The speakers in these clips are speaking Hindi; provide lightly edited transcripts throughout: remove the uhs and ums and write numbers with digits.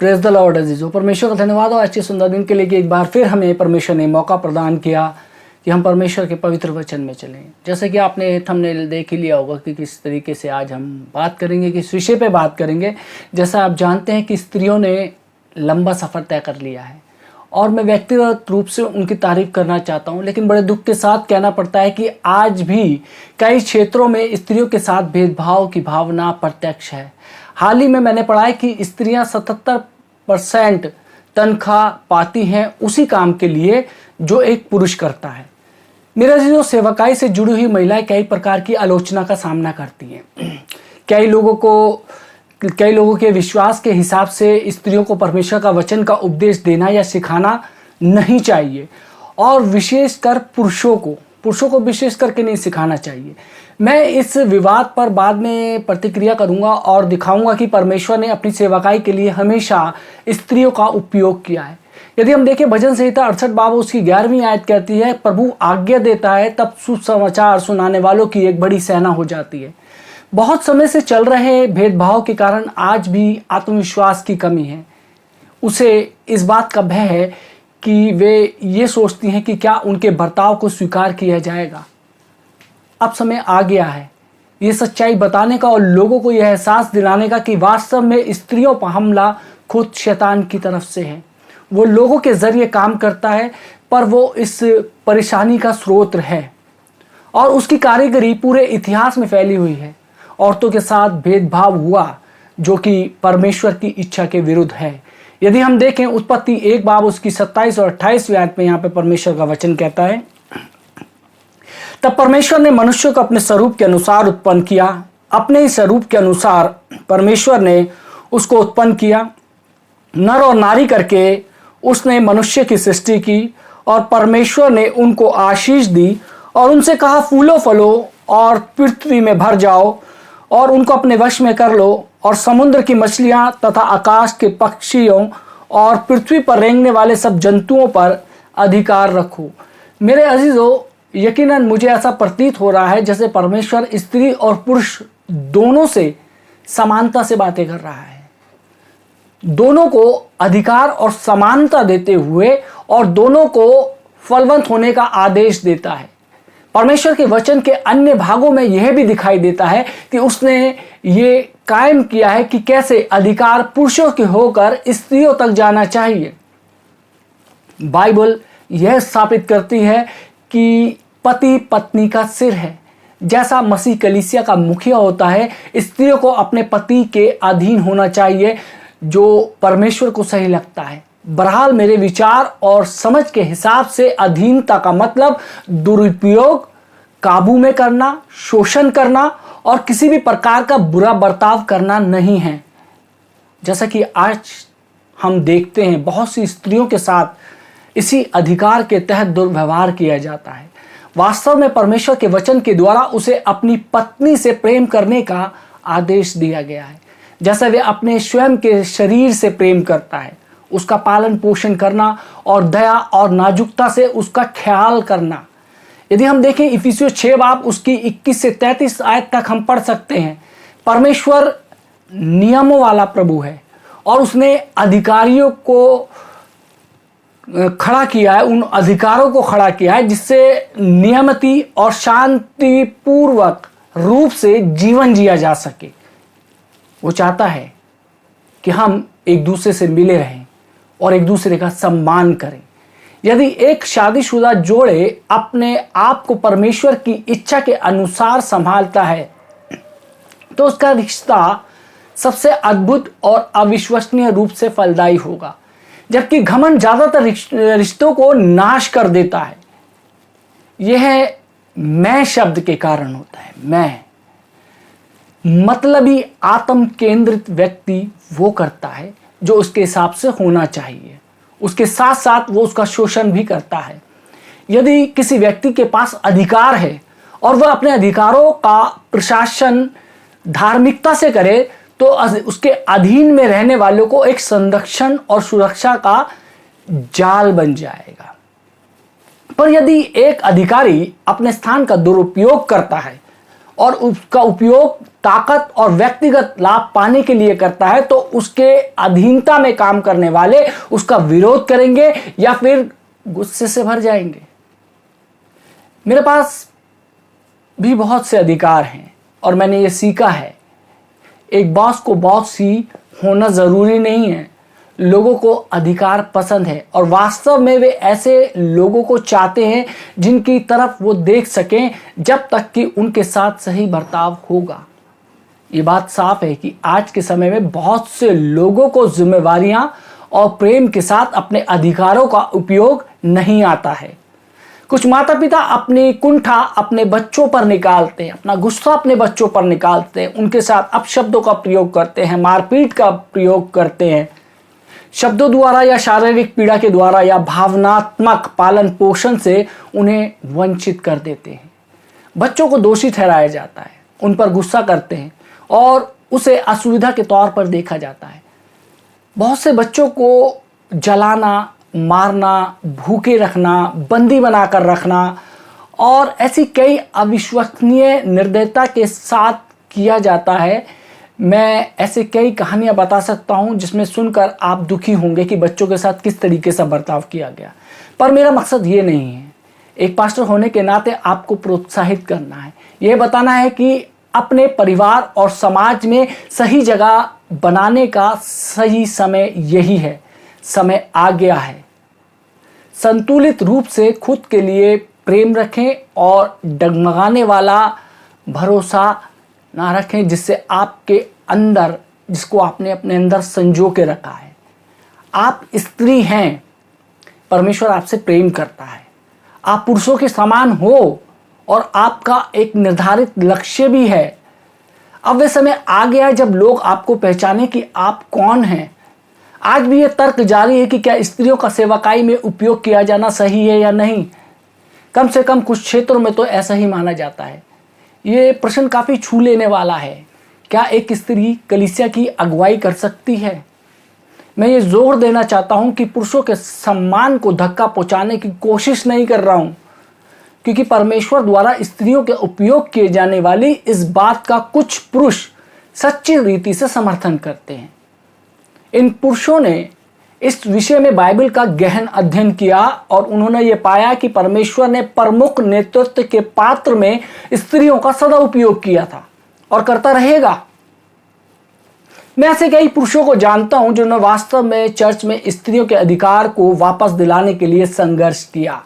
प्रेज द लॉर्ड अजीजों, परमेश्वर का धन्यवाद और अच्छे सुंदर दिन के लिए कि एक बार फिर हमें परमेश्वर ने मौका प्रदान किया कि हम परमेश्वर के पवित्र वचन में चलें। जैसे कि आपने थंबनेल देख ही लिया होगा कि किस तरीके से आज हम बात करेंगे, किस विषय पे बात करेंगे। जैसा आप जानते हैं कि स्त्रियों ने लंबा सफ़र तय कर लिया है और मैं व्यक्तिगत रूप से उनकी तारीफ करना चाहता हूं, लेकिन बड़े दुख के साथ कहना पड़ता है कि आज भी कई क्षेत्रों में स्त्रियों के साथ भेदभाव की भावना प्रत्यक्ष है। हाल ही में मैंने पढ़ा है कि स्त्रियां 77% तनख्वाह पाती हैं उसी काम के लिए जो एक पुरुष करता है। मेरा जो सेवकाई से जुड़ी हुई महिलाएं कई प्रकार की आलोचना का सामना करती हैं। कई लोगों के विश्वास के हिसाब से स्त्रियों को परमेश्वर का वचन का उपदेश देना या सिखाना नहीं चाहिए और विशेषकर पुरुषों को विशेष करके नहीं सिखाना चाहिए। मैं इस विवाद पर बाद में प्रतिक्रिया करूंगा और दिखाऊंगा कि परमेश्वर ने अपनी सेवकाई के लिए हमेशा स्त्रियों का उपयोग किया है। यदि हम देखें भजन संहिता 68 बाब उसकी 11वीं आयत कहती है, प्रभु आज्ञा देता है तब सुसमाचार सुनाने वालों की एक बड़ी सेना हो जाती है। बहुत समय से चल रहे भेदभाव के कारण आज भी आत्मविश्वास की कमी है। उसे इस बात का भय है कि वे ये सोचती हैं कि क्या उनके बर्ताव को स्वीकार किया जाएगा। अब समय आ गया है ये सच्चाई बताने का और लोगों को यह एहसास दिलाने का कि वास्तव में स्त्रियों पर हमला खुद शैतान की तरफ से है। वो लोगों के जरिए काम करता है, पर वो इस परेशानी का स्रोत है और उसकी कारीगरी पूरे इतिहास में फैली हुई है। औरतों के साथ भेदभाव हुआ जो कि परमेश्वर की इच्छा के विरुद्ध है। यदि हम देखें उत्पत्ति 1 बाब उसकी 27 और 28वीं आयत में यहाँ पे परमेश्वर का वचन कहता है, तब परमेश्वर ने मनुष्य को अपने स्वरूप के अनुसार उत्पन्न किया, अपने ही स्वरूप के अनुसार परमेश्वर ने उसको उत्पन्न किया, नर और नारी करके उसने मनुष्य की सृष्टि की और परमेश्वर ने उनको आशीष दी और उनसे कहा, फूलो फलो और पृथ्वी में भर जाओ और उनको अपने वश में कर लो और समुद्र की मछलियां तथा आकाश के पक्षियों और पृथ्वी पर रेंगने वाले सब जंतुओं पर अधिकार रखो। मेरे अजीजों, यकीनन मुझे ऐसा प्रतीत हो रहा है जैसे परमेश्वर स्त्री और पुरुष दोनों से समानता से बातें कर रहा है, दोनों को अधिकार और समानता देते हुए और दोनों को फलवंत होने का आदेश देता है। परमेश्वर के वचन के अन्य भागों में यह भी दिखाई देता है कि उसने ये कायम किया है कि कैसे अधिकार पुरुषों के होकर स्त्रियों तक जाना चाहिए। बाइबल यह स्थापित करती है कि पति पत्नी का सिर है। जैसा मसीह कलीसिया का मुखिया होता है, स्त्रियों को अपने पति के अधीन होना चाहिए जो परमेश्वर को सही लगता है। बहरहाल मेरे विचार और समझ के हिसाब से अधीनता का मतलब दुरुपयोग, काबू में करना, शोषण करना और किसी भी प्रकार का बुरा बर्ताव करना नहीं है। जैसा कि आज हम देखते हैं बहुत सी स्त्रियों के साथ इसी अधिकार के तहत दुर्व्यवहार किया जाता है। वास्तव में परमेश्वर के वचन के द्वारा उसे अपनी पत्नी से प्रेम करने का आदेश दिया गया है। जैसा वे अपने स्वयं के शरीर से प्रेम करता है, उसका पालन पोषण करना और दया और नाजुकता से उसका ख्याल करना। यदि हम देखें इफिसियों 6 बाब उसकी 21 से 33 आयत तक हम पढ़ सकते हैं, परमेश्वर नियमों वाला प्रभु है और उसने अधिकारियों को खड़ा किया है, उन अधिकारों को खड़ा किया है जिससे नियमित और शांतिपूर्वक रूप से जीवन जिया जा सके। वो चाहता है कि हम एक दूसरे से मिले रहें और एक दूसरे का सम्मान करें। यदि एक शादीशुदा जोड़े अपने आप को परमेश्वर की इच्छा के अनुसार संभालता है तो उसका रिश्ता सबसे अद्भुत और अविश्वसनीय रूप से फलदायी होगा, जबकि घमंड ज्यादातर रिश्तों को नाश कर देता है। यह मैं शब्द के कारण होता है। मैं मतलबी आत्म केंद्रित व्यक्ति वो करता है जो उसके हिसाब से होना चाहिए, उसके साथ साथ वो उसका शोषण भी करता है। यदि किसी व्यक्ति के पास अधिकार है और वह अपने अधिकारों का प्रशासन धार्मिकता से करे तो उसके अधीन में रहने वालों को एक संरक्षण और सुरक्षा का जाल बन जाएगा। पर यदि एक अधिकारी अपने स्थान का दुरुपयोग करता है और उसका उपयोग ताकत और व्यक्तिगत लाभ पाने के लिए करता है तो उसके अधीनता में काम करने वाले उसका विरोध करेंगे या फिर गुस्से से भर जाएंगे। मेरे पास भी बहुत से अधिकार हैं और मैंने ये सीखा है, एक बॉस को बॉस ही होना ज़रूरी नहीं है। लोगों को अधिकार पसंद है और वास्तव में वे ऐसे लोगों को चाहते हैं जिनकी तरफ वो देख सकें जब तक कि उनके साथ सही बर्ताव होगा। ये बात साफ है कि आज के समय में बहुत से लोगों को जिम्मेवारियां और प्रेम के साथ अपने अधिकारों का उपयोग नहीं आता है। कुछ माता पिता अपनी कुंठा अपने बच्चों पर निकालते हैं, अपना गुस्सा अपने बच्चों पर निकालते हैं, उनके साथ अपशब्दों का प्रयोग करते हैं, मारपीट का प्रयोग करते हैं, शब्दों द्वारा या शारीरिक पीड़ा के द्वारा या भावनात्मक पालन पोषण से उन्हें वंचित कर देते हैं। बच्चों को दोषी ठहराया जाता है, उन पर गुस्सा करते हैं और उसे असुविधा के तौर पर देखा जाता है। बहुत से बच्चों को जलाना, मारना, भूखे रखना, बंदी बनाकर रखना और ऐसी कई अविश्वसनीय निर्दयता के साथ किया जाता है। मैं ऐसे कई कहानियां बता सकता हूं जिसमें सुनकर आप दुखी होंगे कि बच्चों के साथ किस तरीके से बर्ताव किया गया। पर मेरा मकसद ये नहीं है। एक पास्टर होने के नाते आपको प्रोत्साहित करना है, यह बताना है कि अपने परिवार और समाज में सही जगह बनाने का सही समय यही है। समय आ गया है। संतुलित रूप से खुद के लिए प्रेम रखें और डगमगाने वाला भरोसा ना रखें जिससे आपके अंदर, जिसको आपने अपने अंदर संजो के रखा है। आप स्त्री हैं, परमेश्वर आपसे प्रेम करता है। आप पुरुषों के समान हो और आपका एक निर्धारित लक्ष्य भी है। अब वह समय आ गया है जब लोग आपको पहचाने कि आप कौन हैं। आज भी यह तर्क जारी है कि क्या स्त्रियों का सेवकाई में उपयोग किया जाना सही है या नहीं। कम से कम कुछ क्षेत्रों में तो ऐसा ही माना जाता है। ये प्रश्न काफ़ी छू लेने वाला है। क्या एक स्त्री कलीसिया की अगुवाई कर सकती है? मैं ये जोर देना चाहता हूं कि पुरुषों के सम्मान को धक्का पहुंचाने की कोशिश नहीं कर रहा हूं, क्योंकि परमेश्वर द्वारा स्त्रियों के उपयोग किए जाने वाली इस बात का कुछ पुरुष सच्ची रीति से समर्थन करते हैं। इन पुरुषों ने इस विषय में बाइबल का गहन अध्ययन किया और उन्होंने ये पाया कि परमेश्वर ने प्रमुख नेतृत्व के पात्र में स्त्रियों का सदा उपयोग किया था और करता रहेगा। मैं ऐसे कई पुरुषों को जानता हूं जिन्होंने वास्तव में चर्च में स्त्रियों के अधिकार को वापस दिलाने के लिए संघर्ष किया।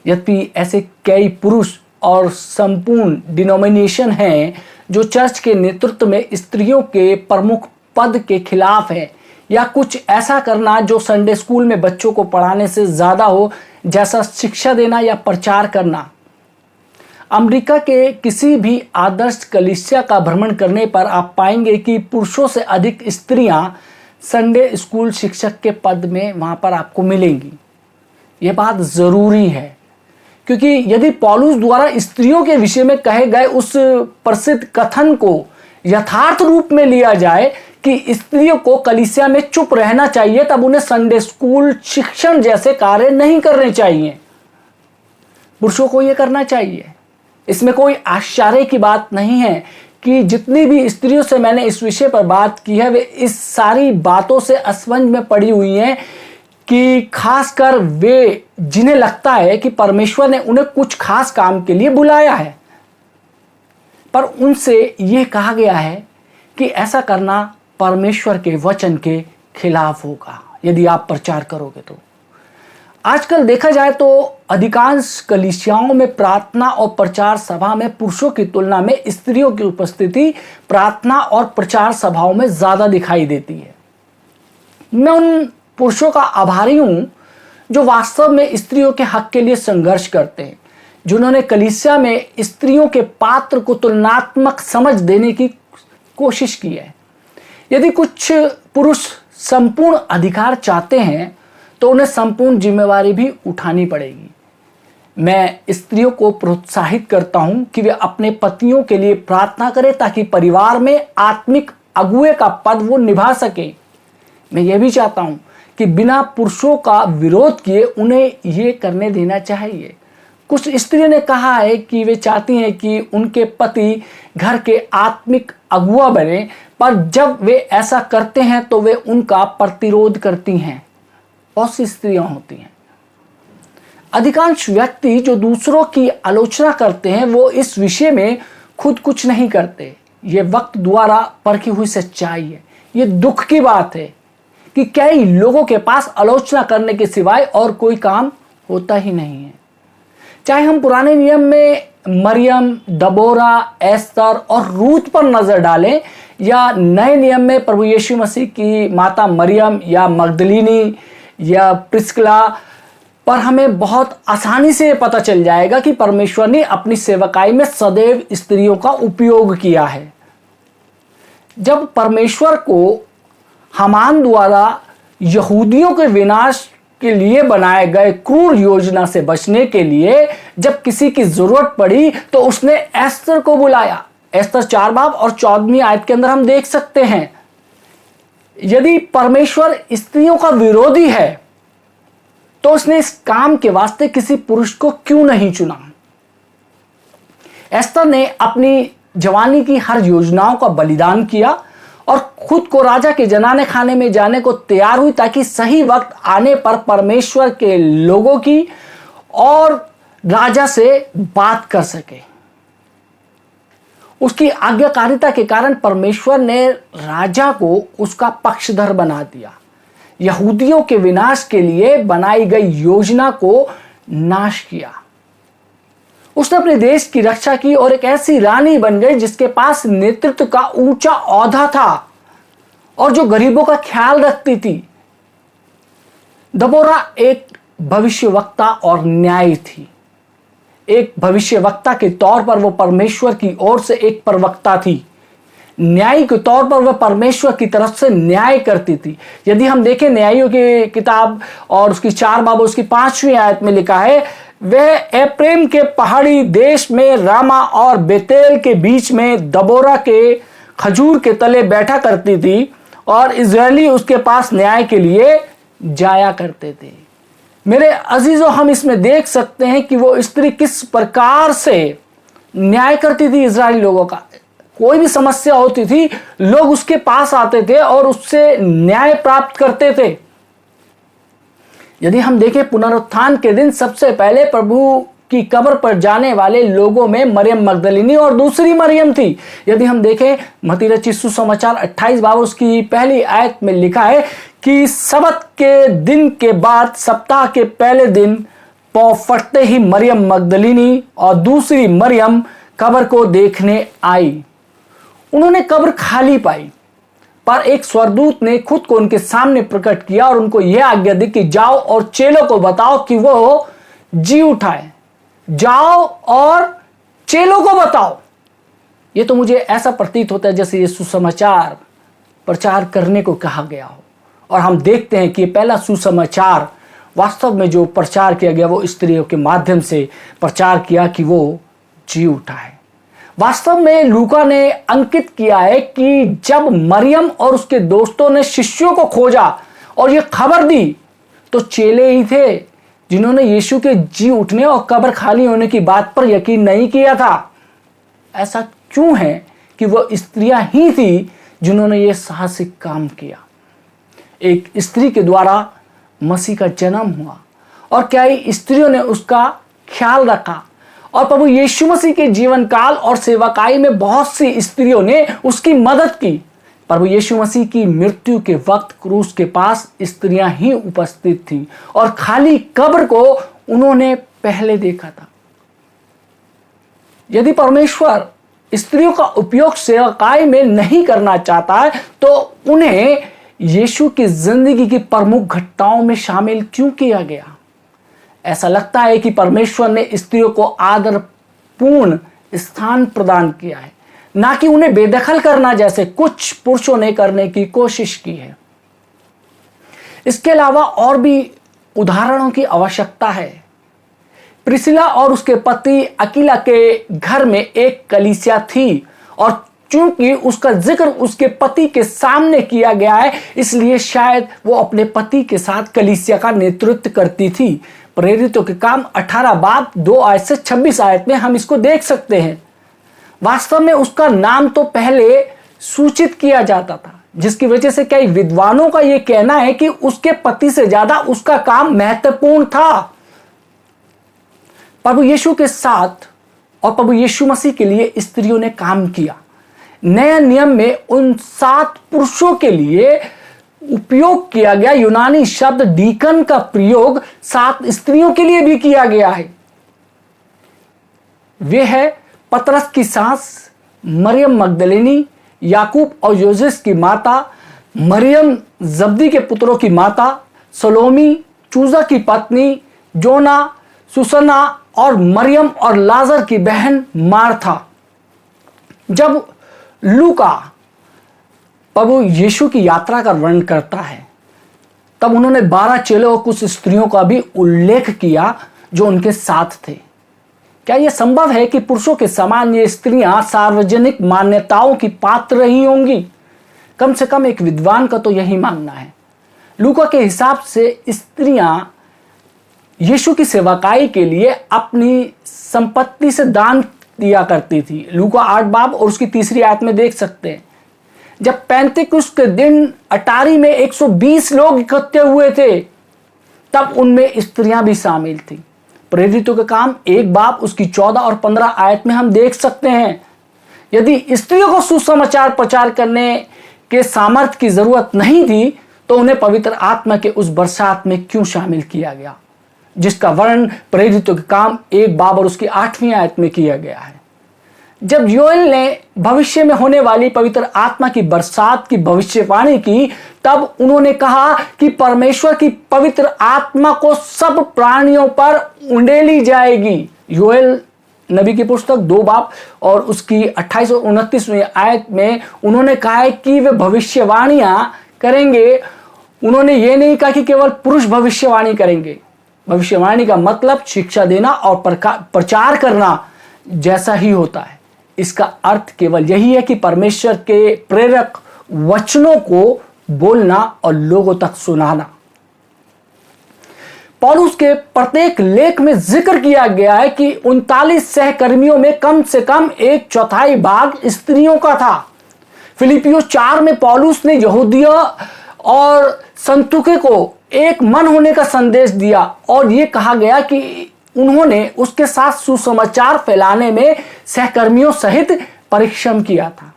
यद्यपि ऐसे कई पुरुष और संपूर्ण डिनोमिनेशन हैं जो चर्च के नेतृत्व में स्त्रियों के प्रमुख पद के खिलाफ है, या कुछ ऐसा करना जो संडे स्कूल में बच्चों को पढ़ाने से ज़्यादा हो, जैसा शिक्षा देना या प्रचार करना। अमेरिका के किसी भी आदर्श कलीसिया का भ्रमण करने पर आप पाएंगे कि पुरुषों से अधिक स्त्रियां संडे स्कूल शिक्षक के पद में वहां पर आपको मिलेंगी। यह बात ज़रूरी है, क्योंकि यदि पौलुस द्वारा स्त्रियों के विषय में कहे गए उस प्रसिद्ध कथन को यथार्थ रूप में लिया जाए कि स्त्रियों को कलीसिया में चुप रहना चाहिए, तब उन्हें संडे स्कूल शिक्षण जैसे कार्य नहीं करने चाहिए। पुरुषों को यह करना चाहिए। इसमें कोई आश्चर्य की बात नहीं है कि जितनी भी स्त्रियों से मैंने इस विषय पर बात की है वे इस सारी बातों से असमंज में पड़ी हुई हैं कि खासकर वे जिन्हें लगता है कि परमेश्वर ने उन्हें कुछ खास काम के लिए बुलाया है, पर उनसे यह कहा गया है कि ऐसा करना परमेश्वर के वचन के खिलाफ होगा यदि आप प्रचार करोगे तो। आजकल देखा जाए तो अधिकांश कलीसियाओं में प्रार्थना और प्रचार सभा में पुरुषों की तुलना में स्त्रियों की उपस्थिति प्रार्थना और प्रचार सभाओं में ज़्यादा दिखाई देती है। मैं उन पुरुषों का आभारी हूं जो वास्तव में स्त्रियों के हक के लिए संघर्ष करते हैं, जिन्होंने कलीसिया में स्त्रियों के पात्र को तुलनात्मक समझ देने की कोशिश की है। यदि कुछ पुरुष संपूर्ण अधिकार चाहते हैं तो उन्हें संपूर्ण जिम्मेवारी भी उठानी पड़ेगी। मैं स्त्रियों को प्रोत्साहित करता हूं कि वे अपने पतियों के लिए प्रार्थना करें ताकि परिवार में आत्मिक अगुए का पद वो निभा सके। मैं यह भी चाहता हूं कि बिना पुरुषों का विरोध किए उन्हें यह करने देना चाहिए। कुछ स्त्रियों ने कहा है कि वे चाहती हैं कि उनके पति घर के आत्मिक अगुआ बने, पर जब वे ऐसा करते हैं तो वे उनका प्रतिरोध करती हैं। बहुत सी स्त्रियां होती हैं। अधिकांश व्यक्ति जो दूसरों की आलोचना करते हैं वो इस विषय में खुद कुछ नहीं करते। ये वक्त द्वारा परखी हुई सच्चाई है। ये दुख की बात है कि कई लोगों के पास आलोचना करने के सिवाय और कोई काम होता ही नहीं है। चाहे हम पुराने नियम में मरियम, दबोरा, एस्तर और रूत पर नजर डालें या नए नियम में प्रभु यीशु मसीह की माता मरियम या मगदलिनी या प्रिस्किला पर, हमें बहुत आसानी से पता चल जाएगा कि परमेश्वर ने अपनी सेवकाई में सदैव स्त्रियों का उपयोग किया है। जब परमेश्वर को हामान द्वारा यहूदियों के विनाश के लिए बनाए गए क्रूर योजना से बचने के लिए जब किसी की जरूरत पड़ी तो उसने एस्तर को बुलाया। एस्तर 4 बाब और 14वीं आयत के अंदर हम देख सकते हैं, यदि परमेश्वर स्त्रियों का विरोधी है तो उसने इस काम के वास्ते किसी पुरुष को क्यों नहीं चुना। एस्तर ने अपनी जवानी की हर योजनाओं का बलिदान किया और खुद को राजा के जनाने खाने में जाने को तैयार हुई ताकि सही वक्त आने पर परमेश्वर के लोगों की और राजा से बात कर सके। उसकी आज्ञाकारिता के कारण परमेश्वर ने राजा को उसका पक्षधर बना दिया। यहूदियों के विनाश के लिए बनाई गई योजना को नाश किया। उसने अपने देश की रक्षा की और एक ऐसी रानी बन गई जिसके पास नेतृत्व का ऊंचा ओहदा था और जो गरीबों का ख्याल रखती थी। दबोरा एक भविष्यवक्ता और न्यायी थी। एक भविष्यवक्ता के तौर पर वो परमेश्वर की ओर से एक प्रवक्ता थी। न्यायी के तौर पर वह परमेश्वर की तरफ से न्याय करती थी। यदि हम देखें न्यायियों की किताब और उसकी 4 बाब उसकी 5वीं आयत में लिखा है, वह एप्रेम के पहाड़ी देश में रामा और बेतेल के बीच में दबोरा के खजूर के तले बैठा करती थी और इजरायली उसके पास न्याय के लिए जाया करते थे। मेरे अजीजों, हम इसमें देख सकते हैं कि वो स्त्री किस प्रकार से न्याय करती थी इजरायली लोगों का। कोई भी समस्या होती थी, लोग उसके पास आते थे और उससे न्याय प्राप्त करते थे। यदि हम देखें पुनरुत्थान के दिन सबसे पहले प्रभु की कब्र पर जाने वाले लोगों में मरियम मगदलिनी और दूसरी मरियम थी। यदि हम देखें मत्ती रचित सुसमाचार 28 बाब उसकी पहली आयत में लिखा है कि सबत के दिन के बाद सप्ताह के पहले दिन पौ फटते ही मरियम मगदलिनी और दूसरी मरियम कब्र को देखने आई। उन्होंने कब्र खाली पाई, पर एक स्वर्गदूत ने खुद को उनके सामने प्रकट किया और उनको यह आज्ञा दी कि जाओ और चेलों को बताओ कि वो जी उठाए। जाओ और चेलों को बताओ। ये तो मुझे ऐसा प्रतीत होता है जैसे ये सुसमाचार प्रचार करने को कहा गया हो। और हम देखते हैं कि ये पहला सुसमाचार वास्तव में जो प्रचार किया गया वो स्त्रियों के माध्यम से प्रचार किया कि वो जी उठा है। वास्तव में लूका ने अंकित किया है कि जब मरियम और उसके दोस्तों ने शिष्यों को खोजा और ये खबर दी तो चेले ही थे जिन्होंने यीशु के जी उठने और कब्र खाली होने की बात पर यकीन नहीं किया था। ऐसा क्यों है कि वो स्त्रियां ही थी जिन्होंने ये साहसिक काम किया। एक स्त्री के द्वारा मसीह का जन्म हुआ और कई स्त्रियों ने उसका ख्याल रखा और प्रभु यीशु मसीह के जीवन काल और सेवकाई में बहुत सी स्त्रियों ने उसकी मदद की। प्रभु यीशु मसीह की मृत्यु के वक्त क्रूस के पास स्त्रियां ही उपस्थित थीं और खाली कब्र को उन्होंने पहले देखा था। यदि परमेश्वर स्त्रियों का उपयोग सेवकाई में नहीं करना चाहता है तो उन्हें यीशु की जिंदगी की प्रमुख घटनाओं में शामिल क्यों किया गया। ऐसा लगता है कि परमेश्वर ने स्त्रियों को आदरपूर्ण स्थान प्रदान किया है, ना कि उन्हें बेदखल करना जैसे कुछ पुरुषों ने करने की कोशिश की है। इसके अलावा और भी उदाहरणों की आवश्यकता है। प्रिसिला और उसके पति अकीला के घर में एक कलीसिया थी और चूंकि उसका जिक्र उसके पति के सामने किया गया है इसलिए शायद वो अपने पति के साथ कलीसिया का नेतृत्व करती थी। प्रेरितों के काम 18 बाब 2 आयत से 26 आयत में हम इसको देख सकते हैं। वास्तव में उसका नाम तो पहले सूचित किया जाता था, जिसकी वजह से कई विद्वानों का यह कहना है कि उसके पति से ज्यादा उसका काम महत्वपूर्ण था। प्रभु यीशु के साथ और प्रभु यीशु मसीह के लिए स्त्रियों ने काम किया। नए नियम में उन 7 पुरुषों के लिए उपयोग किया गया यूनानी शब्द डीकन का प्रयोग 7 स्त्रियों के लिए भी किया गया है। वे है पतरस की सास मरियम मगदलिनी, याकूब और योसेफ की माता, मरियम जब्दी के पुत्रों की माता, सलोमी चूजा की पत्नी, जोना, सुसना और मरियम और लाजर की बहन मार्था। जब लूका प्रभु यीशु की यात्रा का वर्णन करता है, तब उन्होंने 12 चेलों और कुछ स्त्रियों का भी उल्लेख किया जो उनके साथ थे। क्या यह संभव है कि पुरुषों के समान ये स्त्रियां सार्वजनिक मान्यताओं की पात्र रही होंगी? कम से कम एक विद्वान का तो यही मानना है। लूका के हिसाब से स्त्रियां यीशु की सेवकाई के लिए अपनी संपत्ति से दान दिया करती थी। लूका 8 बाब और उसकी 3 आयत में देख सकते हैं। जब पेंतिकुस्त के दिन अटारी में 120 लोग इकट्ठे हुए थे, तब उनमें स्त्रियां भी शामिल थी। प्रेरितों के काम 1 बाब उसकी 14 और 15 आयत में हम देख सकते हैं। यदि स्त्रियों को सुसमाचार प्रचार करने के सामर्थ्य की जरूरत नहीं थी, तो उन्हें पवित्र आत्मा के उस बरसात में क्यों शामिल किया गया, जिसका वर्णन प्रेरितों के काम 1 बाब और उसकी 8वीं आयत में किया गया है। जब योएल ने भविष्य में होने वाली पवित्र आत्मा की बरसात की भविष्यवाणी की, तब उन्होंने कहा कि परमेश्वर की पवित्र आत्मा को सब प्राणियों पर उंडेली जाएगी। योएल नबी की पुस्तक 2 बाब और उसकी 28 और 29वीं आयत में उन्होंने कहा है कि वे भविष्यवाणियां करेंगे। उन्होंने ये नहीं कहा कि केवल पुरुष भविष्यवाणी करेंगे। भविष्यवाणी का मतलब शिक्षा देना और प्रचार करना जैसा ही होता है। इसका अर्थ केवल यही है कि परमेश्वर के प्रेरक वचनों को बोलना और लोगों तक सुनाना। पौलुस के प्रत्येक लेख में जिक्र किया गया है कि 39 सहकर्मियों में कम से कम 1/4 भाग स्त्रियों का था। फिलिपियो 4 में पौलुस ने यहूदियों और संतुके को एक मन होने का संदेश दिया और यह कहा गया कि उन्होंने उसके साथ सुसमाचार फैलाने में सहकर्मियों सहित परिश्रम किया था।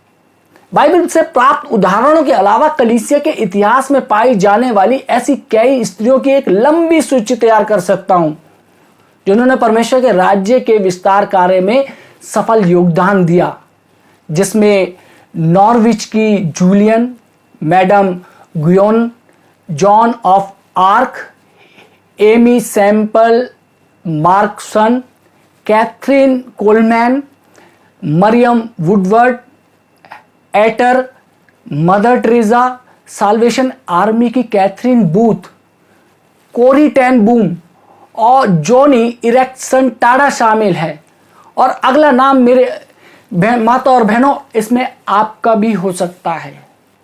बाइबल से प्राप्त उदाहरणों के अलावा कलीसिया के इतिहास में पाई जाने वाली ऐसी कई स्त्रियों की एक लंबी सूची तैयार कर सकता हूं, जिन्होंने परमेश्वर के राज्य के विस्तार कार्य में सफल योगदान दिया, जिसमें नॉर्विच की Julian, madam Guyon, John of Arc, Amy Semple Marcson, Kathryn Kuhlman, मरियम Woodworth, Etter, mother Teresa, salvation army की Catherine Booth, Corrie ten Boom और जोनी इरेक्सन टाडा शामिल है। और अगला नाम मेरे माता और बहनों, इसमें आपका भी हो सकता है।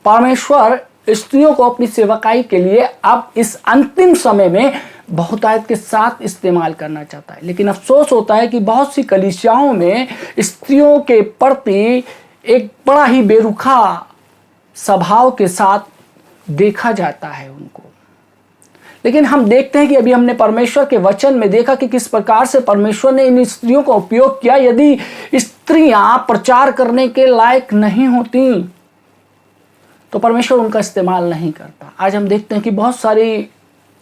परमेश्वर स्त्रियों को अपनी सेवकाई के लिए अब इस अंतिम समय में बहुतायत के साथ इस्तेमाल करना चाहता है, लेकिन अफसोस होता है कि बहुत सी कलीसियाओं में स्त्रियों के प्रति एक बड़ा ही बेरुखा स्वभाव के साथ देखा जाता है उनको। लेकिन हम देखते हैं कि अभी हमने परमेश्वर के वचन में देखा कि किस प्रकार से परमेश्वर ने इन स्त्रियों का उपयोग किया। यदि स्त्रियां प्रचार करने के लायक नहीं होती तो परमेश्वर उनका इस्तेमाल नहीं करता। आज हम देखते हैं कि बहुत सारी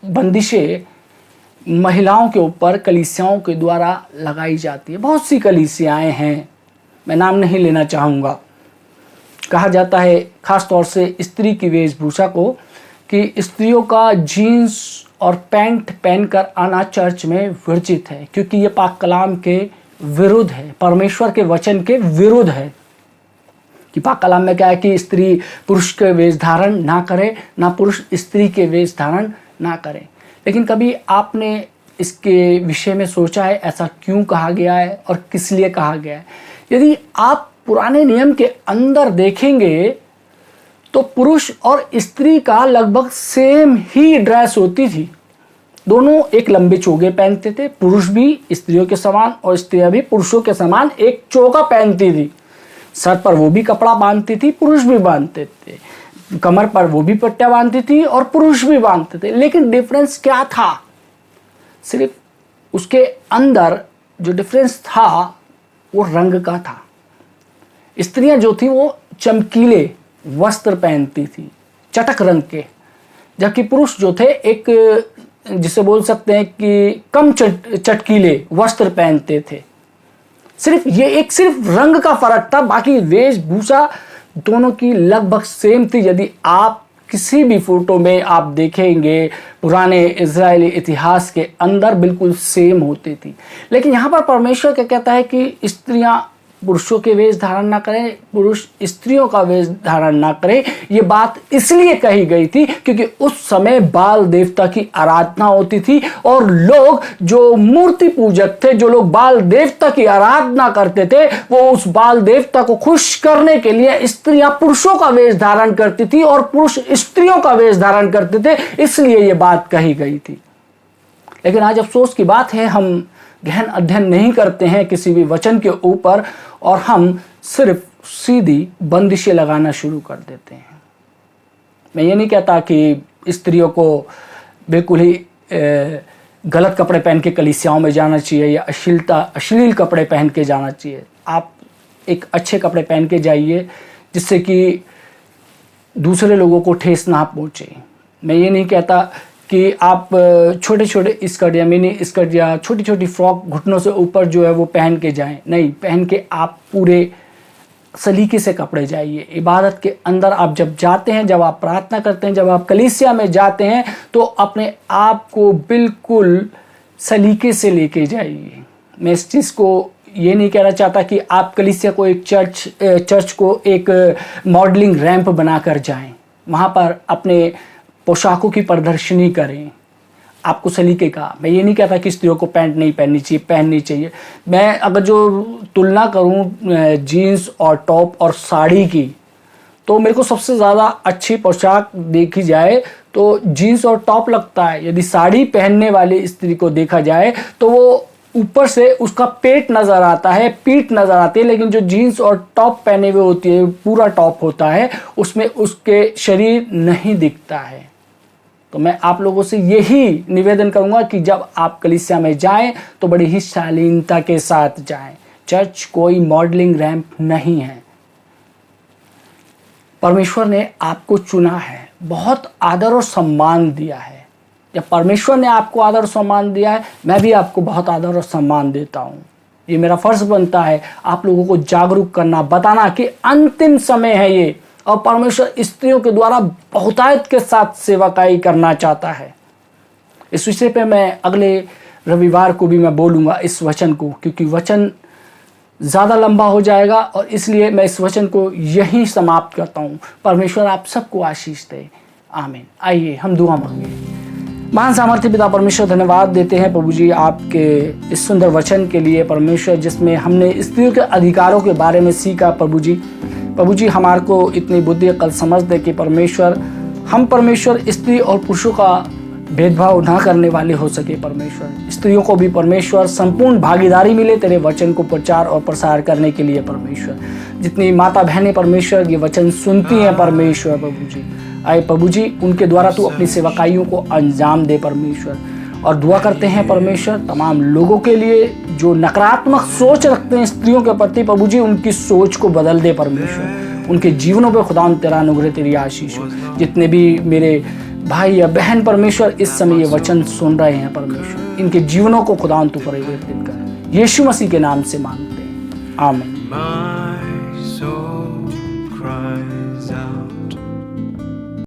बंदिशें महिलाओं के ऊपर कलीसियाओं के द्वारा लगाई जाती है। बहुत सी कलीसियाएं हैं, मैं नाम नहीं लेना चाहूँगा। कहा जाता है खास तौर से स्त्री की वेशभूषा को कि स्त्रियों का जीन्स और पैंट पहनकर आना चर्च में वर्जित है, क्योंकि ये पाक कलाम के विरुद्ध है, परमेश्वर के वचन के विरुद्ध है। कि पाक कलाम में क्या है कि स्त्री पुरुष के वेश धारण ना करे, ना पुरुष स्त्री के वेश धारण ना करे। लेकिन कभी आपने इसके विषय में सोचा है ऐसा क्यों कहा गया है और किस लिए कहा गया है? यदि आप पुराने नियम के अंदर देखेंगे तो पुरुष और स्त्री का लगभग सेम ही ड्रेस होती थी। दोनों एक लंबे चोगे पहनते थे, पुरुष भी स्त्रियों के समान और स्त्रियां भी पुरुषों के समान एक चोगा पहनती थी। सर पर वो भी कपड़ा बांधती थी, पुरुष भी बांधते थे, कमर पर वो भी पट्टियां बांधती थी और पुरुष भी बांधते थे। लेकिन डिफरेंस क्या था? सिर्फ उसके अंदर जो डिफरेंस था वो रंग का था। स्त्रियां जो थी वो चमकीले वस्त्र पहनती थी, चटक रंग के, जबकि पुरुष जो थे एक जिसे बोल सकते हैं कि कम चटकीले वस्त्र पहनते थे। सिर्फ रंग का फर्क था, बाकी वेशभूषा दोनों की लगभग सेम थी। यदि आप किसी भी फोटो में आप देखेंगे पुराने इजरायली इतिहास के अंदर बिल्कुल सेम होती थी। लेकिन यहाँ पर परमेश्वर क्या कहता है कि स्त्रियां पुरुषों के वेश धारण ना करें, पुरुष स्त्रियों का वेश धारण ना करें। ये बात इसलिए कही गई थी क्योंकि उस समय बाल देवता की आराधना होती थी और लोग जो मूर्ति पूजक थे, जो लोग बाल देवता की आराधना करते थे, वो उस बाल देवता को खुश करने के लिए स्त्रियां पुरुषों का वेश धारण करती थी और पुरुष स्त्रियों का वेश धारण करते थे, इसलिए ये बात कही गई थी। लेकिन आज अफसोस की बात है, हम गहन अध्ययन नहीं करते हैं किसी भी वचन के ऊपर और हम सिर्फ सीधी बंदिशें लगाना शुरू कर देते हैं। मैं ये नहीं कहता कि स्त्रियों को बिल्कुल ही गलत कपड़े पहन के कलीसियाओं में जाना चाहिए या अश्लील कपड़े पहन के जाना चाहिए। आप एक अच्छे कपड़े पहन के जाइए जिससे कि दूसरे लोगों को ठेस ना पहुँचे। मैं ये नहीं कहता कि आप छोटे छोटे स्कर्ट या मिनी स्कर्ट या छोटी छोटी फ्रॉक घुटनों से ऊपर जो है वो पहन के जाएं। नहीं, पहन के आप पूरे सलीके से कपड़े जाइए। इबादत के अंदर आप जब जाते हैं, जब आप प्रार्थना करते हैं, जब आप कलीसिया में जाते हैं, तो अपने आप को बिल्कुल सलीके से लेके जाइए। मैं इस चीज़ को ये नहीं कहना चाहता कि आप कलीसिया को एक चर्च को एक मॉडलिंग रैंप बनाकर जाएं, वहाँ पर अपने पोशाकों की प्रदर्शनी करें। आपको सलीके का, मैं ये नहीं कहता कि स्त्रियों को पैंट नहीं पहननी चाहिए, पहननी चाहिए। मैं अगर जो तुलना करूं जीन्स और टॉप और साड़ी की, तो मेरे को सबसे ज़्यादा अच्छी पोशाक देखी जाए तो जीन्स और टॉप लगता है। यदि साड़ी पहनने वाली स्त्री को देखा जाए तो वो ऊपर से उसका पेट नज़र आता है, पीठ नज़र आती है, लेकिन जो जीन्स और टॉप पहने हुए होती है, पूरा टॉप होता है, उसमें उसके शरीर नहीं दिखता है। तो मैं आप लोगों से यही निवेदन करूंगा कि जब आप कलीसिया में जाएं तो बड़ी ही शालीनता के साथ जाएं। चर्च कोई मॉडलिंग रैंप नहीं है। परमेश्वर ने आपको चुना है, बहुत आदर और सम्मान दिया है। जब परमेश्वर ने आपको आदर और सम्मान दिया है, मैं भी आपको बहुत आदर और सम्मान देता हूँ। ये मेरा फर्ज बनता है आप लोगों को जागरूक करना, बताना कि अंतिम समय है ये, और परमेश्वर स्त्रियों के द्वारा बहुतायत के साथ सेवकाई करना चाहता है। इस विषय पे मैं अगले रविवार को भी मैं बोलूँगा इस वचन को, क्योंकि वचन ज़्यादा लंबा हो जाएगा और इसलिए मैं इस वचन को यहीं समाप्त करता हूँ। परमेश्वर आप सबको आशीष दे, आमीन। आइए हम दुआ मांगे। महान सामर्थ्य पिता परमेश्वर, धन्यवाद देते हैं प्रभु जी आपके इस सुंदर वचन के लिए परमेश्वर, जिसमें हमने स्त्रियों के अधिकारों के बारे में सीखा। प्रभु जी हमारे को इतनी बुद्धि अकल समझ दे कि परमेश्वर हम परमेश्वर स्त्री और पुरुषों का भेदभाव ना करने वाले हो सके। परमेश्वर स्त्रियों को भी परमेश्वर संपूर्ण भागीदारी मिले तेरे वचन को प्रचार और प्रसार करने के लिए। परमेश्वर जितनी माता बहनें परमेश्वर ये वचन सुनती हैं परमेश्वर, प्रभु जी आए प्रभु जी उनके द्वारा तू अपनी सेवकाइयों को अंजाम दे परमेश्वर। और दुआ करते हैं परमेश्वर तमाम लोगों के लिए जो नकारात्मक सोच रखते हैं स्त्रियों के प्रति, प्रभु जी उनकी सोच को बदल दे परमेश्वर। उनके जीवनों पर खुदा तेरा अनुग्रह तेरी आशीष हो। जितने भी मेरे भाई या बहन परमेश्वर इस समय ये वचन सुन रहे हैं परमेश्वर, इनके जीवनों को खुदा तू परिवर्तित कर, यीशु मसीह के नाम से मांगते हैं, आमीन।